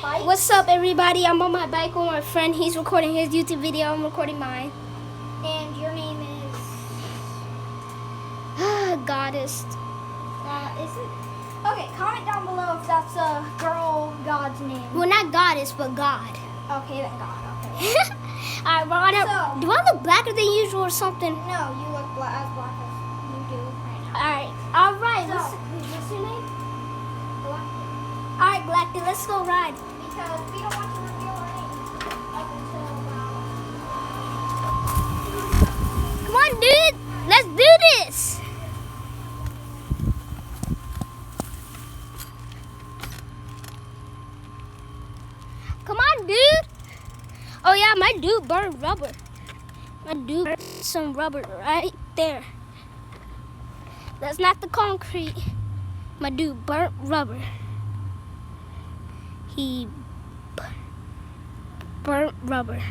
bike? What's up, everybody? I'm on my bike with my friend. He's recording his YouTube video. I'm recording mine. And your name is? Goddess. Okay, comment down below if that's a girl god's name. Well, not Goddess, but God. Okay, then God. Okay. Alright, Ron, do I look blacker than usual or something? No, you look as black as you do right now. Alright. So, What's your name? Galactic. Alright, Galactic, let's go ride. Because we don't want to reveal our names up until Come on, dude. Let's do this. Come on, dude. Oh, yeah, my dude burned rubber. My dude burned some rubber right there. That's not the concrete. My dude burnt rubber. He burnt rubber.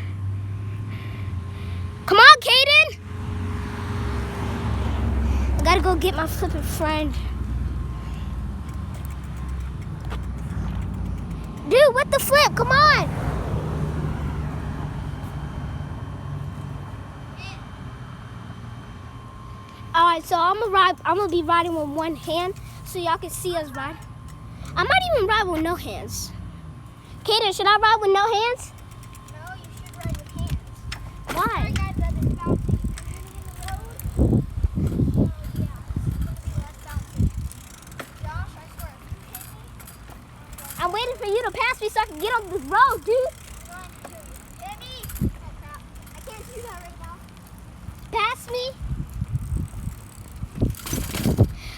Come on, Caden. I gotta go get my flippin' friend. Dude, what the flip? Come on. Alright, so I'm gonna be riding with one hand so y'all can see us ride. I might even ride with no hands. Kaden, should I ride with no hands? No, you should ride with hands. Why? Sorry guys, that is bouncing. Oh yeah, that's bouncing. Josh, I swear, if you hit me, I'm waiting for you to pass me so I can get on this road, dude. I'm going to kill you. Hit me! Oh crap, I can't do that right now. Pass me.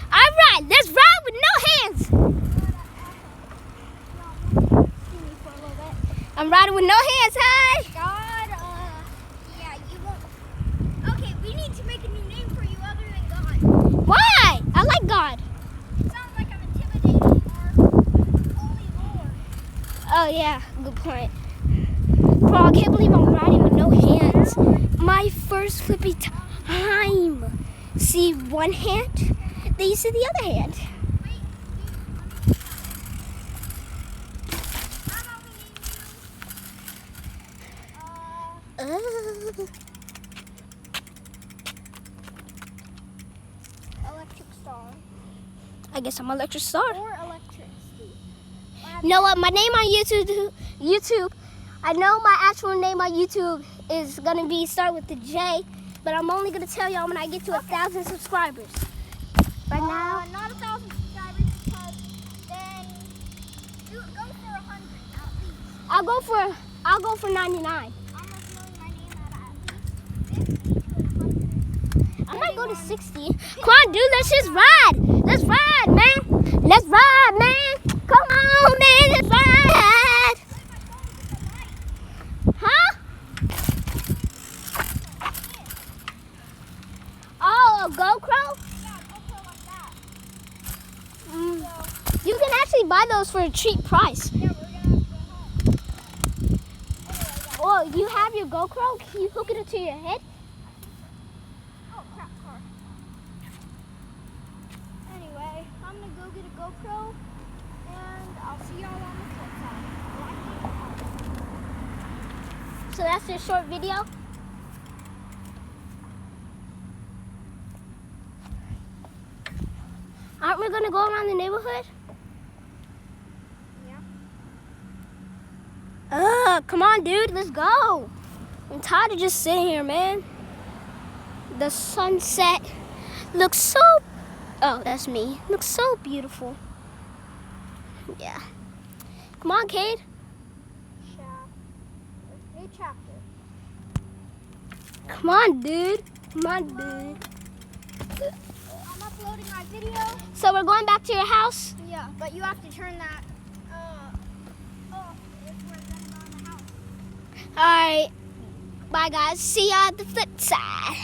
Alright, let's ride with no hands. I'm riding with no hands, hi. God, yeah, you won't. Okay, we need to make a new name for you other than God. Why? I like God. It sounds like I'm intimidating our holy Lord. Oh yeah, good point. Bro, I can't believe I'm riding with no hands. My first flippy time. See one hand, then you see the other hand. Wait, how about we name you, Electric Star I guess I'm Electric Star. or Electricity? You know what? My name on YouTube. I know my actual name on YouTube is gonna be start with the J, but I'm only gonna tell y'all when I get to 1,000 subscribers. Right now, Not 1,000 subscribers because then you go for 100 at least. I'll go for 99. I'm revealing my name at least 50 to 100. I might go to 60. Come on, dude, let's just ride. Let's ride, man. Let's ride, man. Come on, man, let's ride. Huh? Oh, a GoPro? Yeah, GoPro like that. So, You can actually buy those for a cheap price. yeah, we're gonna have to go home. Anyway, yeah. Oh, you have your GoPro? Can you hook it to your head? Oh, crap, car. Anyway, I'm gonna go get a GoPro, and I'll see y'all on the flip side. So that's your short video. Aren't we gonna go around the neighborhood? Yeah. Come on, dude, let's go. I'm tired of just sitting here, man. The sunset looks so, oh, that's me. Looks so beautiful. Yeah. Come on, Cade. New chapter. Come on, dude. Come on, dude. I'm uploading my video. So we're going back to your house? Yeah, but you have to turn that off if we're gonna go in the house. All right. Bye, guys. See ya at the flip side.